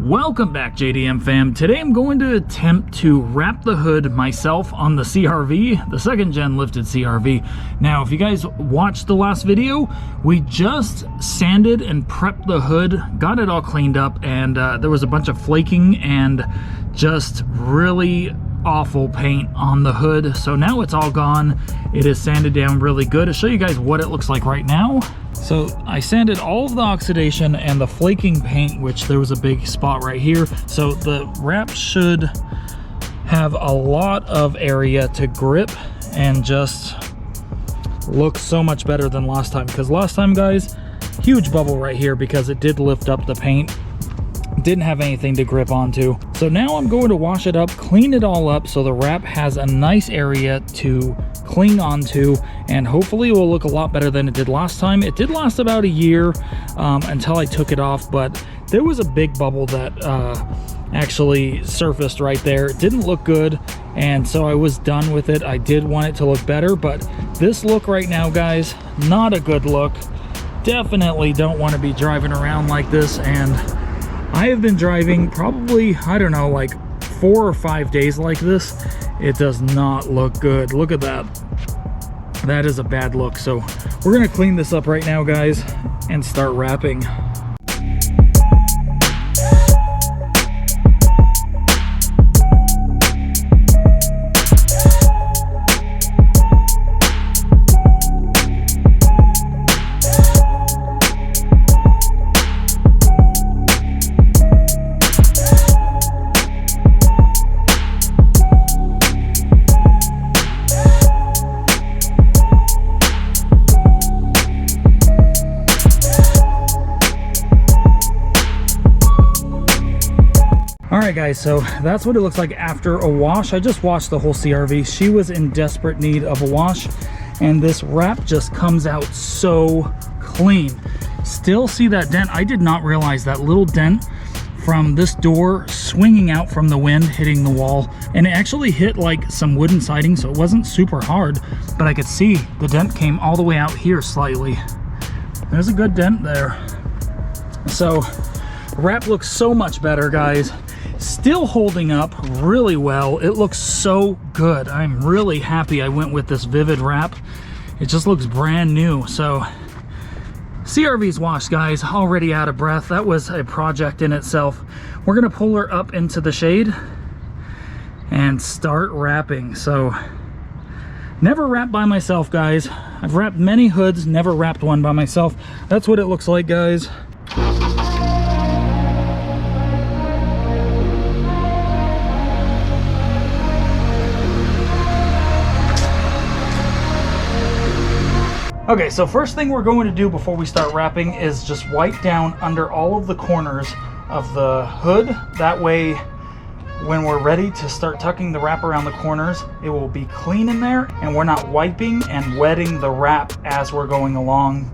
Welcome back, JDM fam. Today I'm going to attempt to wrap the hood myself on the CRV, the second gen lifted CRV. Now, if you guys watched the last video, we just sanded and prepped the hood, got it all cleaned up, and there was a bunch of flaking and just really awful paint on the hood. So now it's all gone. It is sanded down really good. I'll show you guys what it looks like right now. So I sanded all of the oxidation and the flaking paint, which there was a big spot right here. So the wrap should have a lot of area to grip and just look so much better than last time. Because last time, guys, huge bubble right here because it did lift up the paint. Didn't have anything to grip onto. So now I'm going to wash it up, clean it all up so the wrap has a nice area to cling onto, and hopefully it will look a lot better than it did last time. It did last about a year until I took it off, but there was a big bubble that actually surfaced right there. It didn't look good, and so I was done with it. I did want it to look better, but this look right now, guys, not a good look. Definitely don't want to be driving around like this, and I have been driving probably, I don't know, like 4 or 5 days like this. It does not look good. Look at that. That is a bad look. So we're gonna clean this up right now, guys, and start wrapping. Alright guys, so that's what it looks like after a wash. I just washed the whole CRV. She was in desperate need of a wash, and this wrap just comes out so clean. Still see that dent. I did not realize that little dent from this door swinging out from the wind hitting the wall, and it actually hit like some wooden siding, so it wasn't super hard, but I could see the dent came all the way out here slightly. There's a good dent there. So wrap looks so much better, guys. Still holding up really well. It looks so good. I'm really happy I went with this Vivid wrap. It just looks brand new. So CRV's washed, guys. Already out of breath. That was a project in itself. We're gonna pull her up into the shade and start wrapping. So never wrapped by myself, guys. I've wrapped many hoods, never wrapped one by myself. That's what it looks like, guys. Okay, so first thing we're going to do before we start wrapping is just wipe down under all of the corners of the hood. That way, when we're ready to start tucking the wrap around the corners, it will be clean in there and we're not wiping and wetting the wrap as we're going along.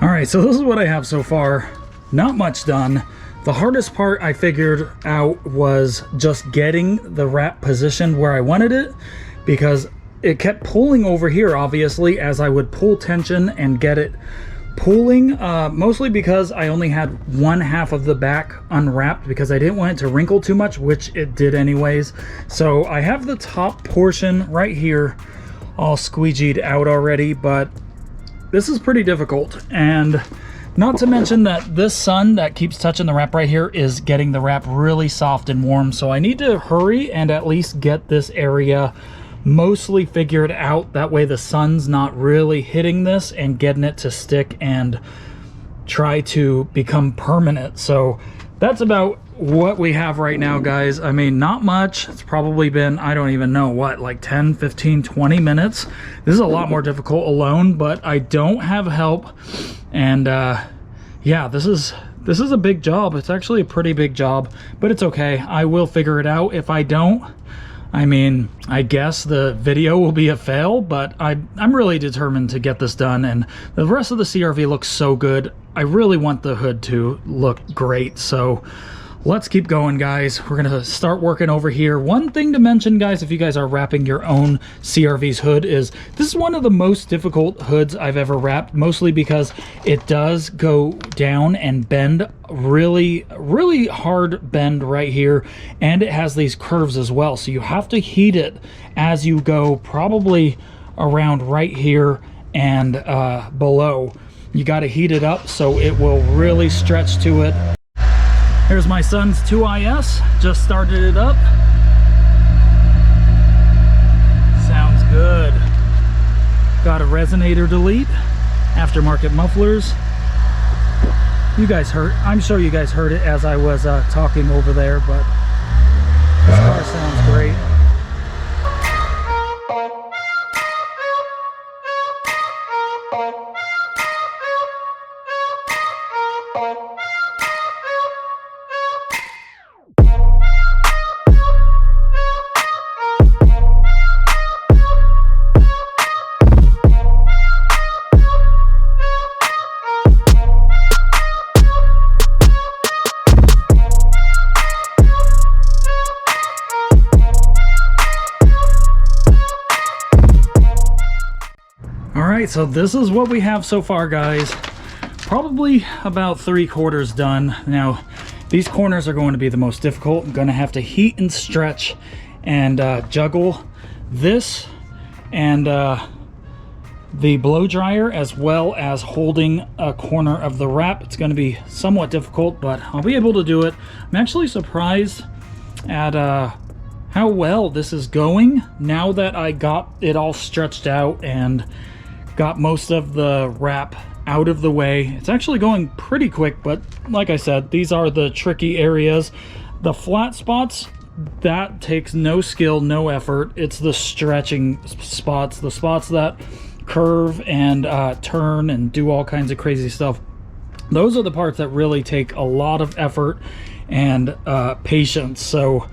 Alright, so this is what I have so far. Not much done. The hardest part I figured out was just getting the wrap positioned where I wanted it, because it kept pulling over here, obviously, as I would pull tension and get it pulling, mostly because I only had one half of the back unwrapped because I didn't want it to wrinkle too much, which it did anyways. So I have the top portion right here all squeegeed out already, but this is pretty difficult, and Not to mention that this sun that keeps touching the wrap right here is getting the wrap really soft and warm. So I need to hurry and at least get this area mostly figured out. That way the sun's not really hitting this and getting it to stick and try to become permanent. So that's about what we have right now, guys. I mean, not much. It's probably been, I don't even know what, like 10, 15, 20 minutes. This is a lot more difficult alone, but I don't have help. And yeah, this is a big job. It's actually a pretty big job, but it's okay. I will figure it out. If I don't, I mean, I guess the video will be a fail, but I'm really determined to get this done, and the rest of the CRV looks so good. I really want the hood to look great, so let's keep going, guys. We're gonna start working over here. One thing to mention, guys, if you guys are wrapping your own CRV's hood, is this is one of the most difficult hoods I've ever wrapped, mostly because it does go down and bend really hard bend right here, and it has these curves as well, so you have to heat it as you go, probably around right here and below. You got to heat it up so it will really stretch to it. Here's my son's 2IS, just started it up. Sounds good. Got a resonator delete, aftermarket mufflers. You guys heard, I'm sure you guys heard it as I was talking over there, but this car sounds great. Alright, so this is what we have so far, guys. Probably about 3/4 done. Now, these corners are going to be the most difficult. I'm going to have to heat and stretch and juggle this and the blow dryer, as well as holding a corner of the wrap. It's going to be somewhat difficult, but I'll be able to do it. I'm actually surprised at how well this is going now that I got it all stretched out and got most of the wrap out of the way. It's actually going pretty quick, but like I said, these are the tricky areas. The flat spots, that takes no skill, no effort. It's the stretching spots, the spots that curve and turn and do all kinds of crazy stuff. Those are the parts that really take a lot of effort and patience. So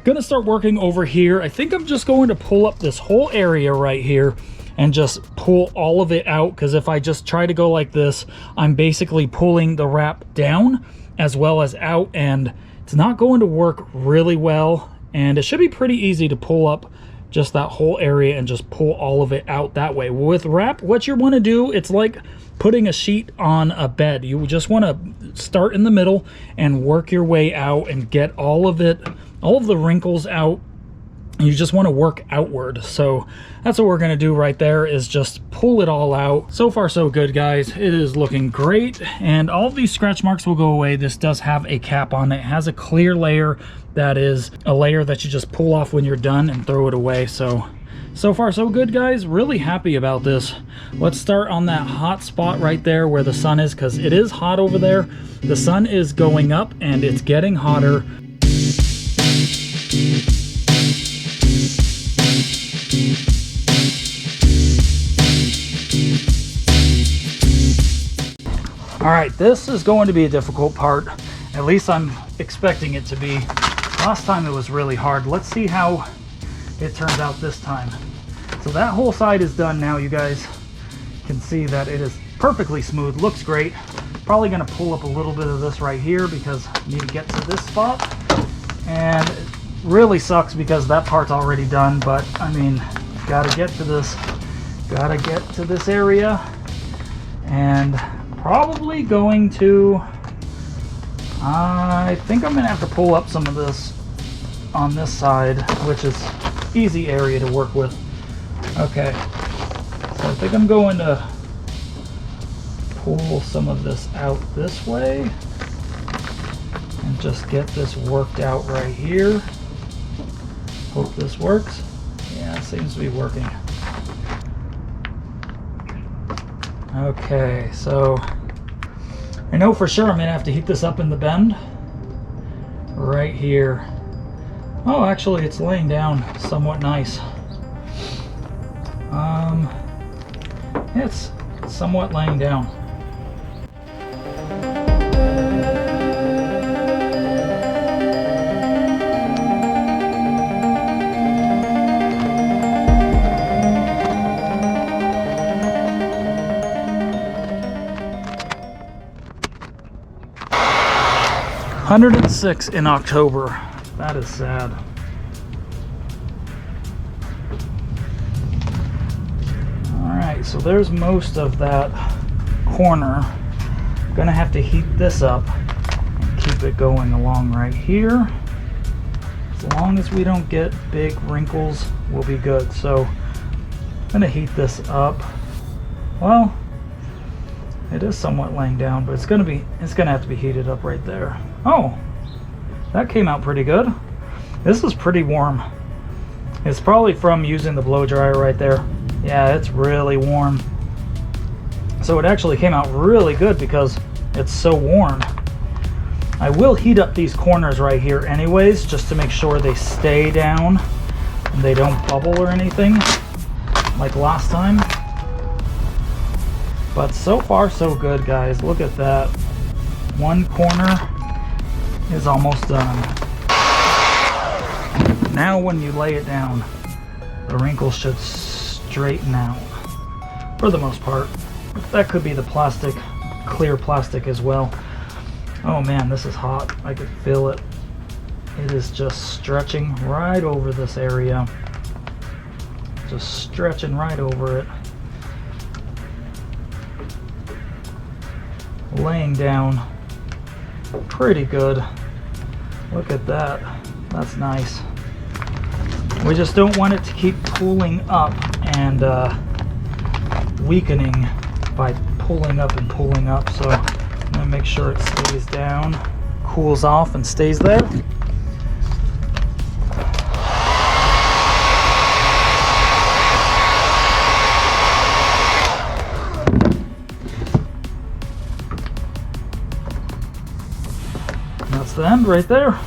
gonna start working over here. I think I'm just going to pull up this whole area right here and just pull all of it out, because if I just try to go like this, I'm basically pulling the wrap down as well as out, and it's not going to work really well. And it should be pretty easy to pull up just that whole area and just pull all of it out that way. With wrap, what you want to do, it's like putting a sheet on a bed. You just want to start in the middle and work your way out and get all of it, all of the wrinkles out. You just want to work outward. So that's what we're going to do right there, is just pull it all out. So far so good, guys. It is looking great, and all of these scratch marks will go away. This does have a cap on it. It has a clear layer that is a layer that you just pull off when you're done and throw it away. So far so good, guys. Really happy about this. Let's start on that hot spot right there where the sun is, because it is hot over there. The sun is going up and it's getting hotter. All right, this is going to be a difficult part. At least I'm expecting it to be. Last time it was really hard. Let's see how it turns out this time. So that whole side is done now. You guys can see that it is perfectly smooth. Looks great. Probably going to pull up a little bit of this right here because I need to get to this spot. And it really sucks because that part's already done. But I mean, got to get to this. Got to get to this area. And probably going to, I think I'm gonna have to pull up some of this on this side, which is easy area to work with. Okay, so I think I'm going to pull some of this out this way and just get this worked out right here. Hope this works. Yeah, it seems to be working. Okay, so I know for sure I'm gonna have to heat this up in the bend right here. Oh, actually it's laying down somewhat nice. It's somewhat laying down. $106 in October. That is sad. Alright, so there's most of that corner. I'm gonna have to heat this up and keep it going along right here. As long as we don't get big wrinkles, we'll be good. So I'm gonna heat this up. Well, it is somewhat laying down, but it's gonna have to be heated up right there. Oh, that came out pretty good. This is pretty warm. It's probably from using the blow dryer right there. Yeah, it's really warm. So it actually came out really good because it's so warm. I will heat up these corners right here anyways, just to make sure they stay down and they don't bubble or anything like last time. But so far so good, guys. Look at that. One corner is almost done. Now when you lay it down, the wrinkles should straighten out for the most part. That could be the plastic, clear plastic as well. Oh man, this is hot. I could feel it. It is just stretching right over this area. Just stretching right over it. Laying down pretty good. Look at that. That's nice. We just don't want it to keep pulling up and weakening by pulling up and pulling up. So I'm gonna make sure it stays down, cools off and stays there. That's the end right there.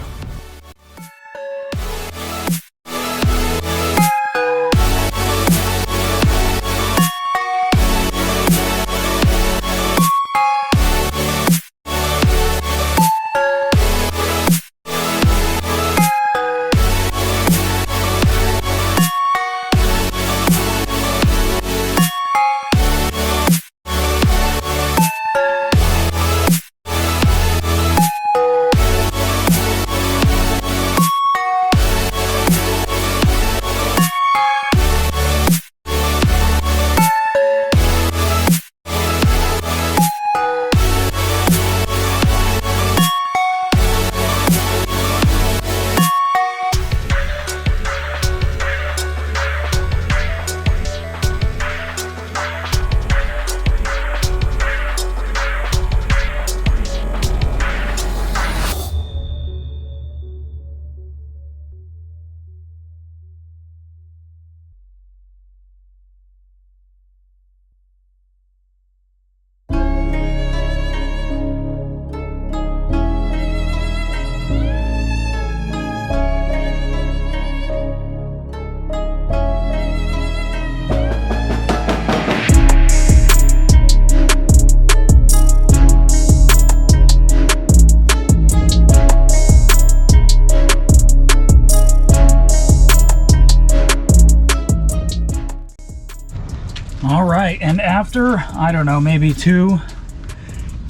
All right, and after, I don't know, maybe two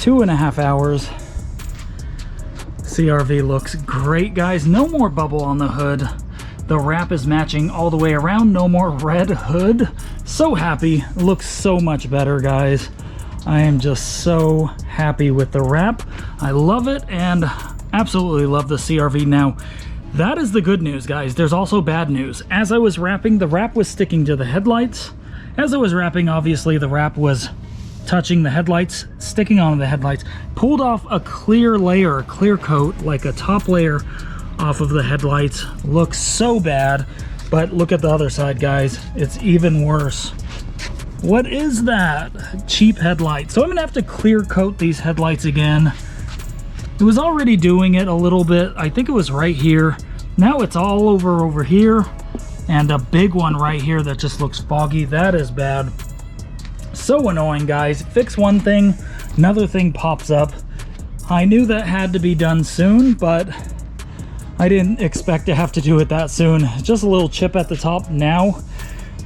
and a half hours, CRV looks great, guys. No more bubble on the hood. The wrap is matching all the way around. No more red hood. So happy. Looks so much better, guys. I am just so happy with the wrap. I love it and absolutely love the CRV. Now, that is the good news, guys. There's also bad news. As I was wrapping, the wrap was sticking to the headlights. As I was wrapping, obviously the wrap was touching the headlights, sticking onto the headlights. Pulled off a clear layer, a clear coat, like a top layer off of the headlights. Looks so bad, but look at the other side, guys. It's even worse. What is that? Cheap headlights. So I'm gonna have to clear coat these headlights again. It was already doing it a little bit. I think it was right here. Now it's all over here, and a big one right here that just looks foggy. That is bad. So annoying, guys. Fix one thing, another thing pops up. I knew that had to be done soon, but I didn't expect to have to do it that soon. Just a little chip at the top now.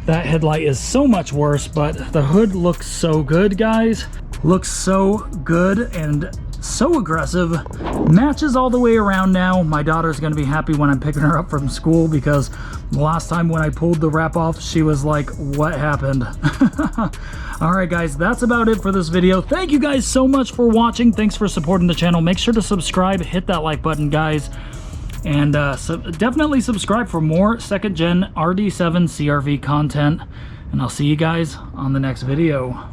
That headlight is so much worse, but the hood looks so good, guys. Looks so good and so aggressive. Matches all the way around now. My daughter's gonna be happy when I'm picking her up from school, because the last time when I pulled the wrap off, she was like, what happened? All right, guys, that's about it for this video. Thank you guys so much for watching. Thanks for supporting the channel. Make sure to subscribe, hit that like button, guys. And definitely subscribe for more second gen RD7 CRV content. And I'll see you guys on the next video.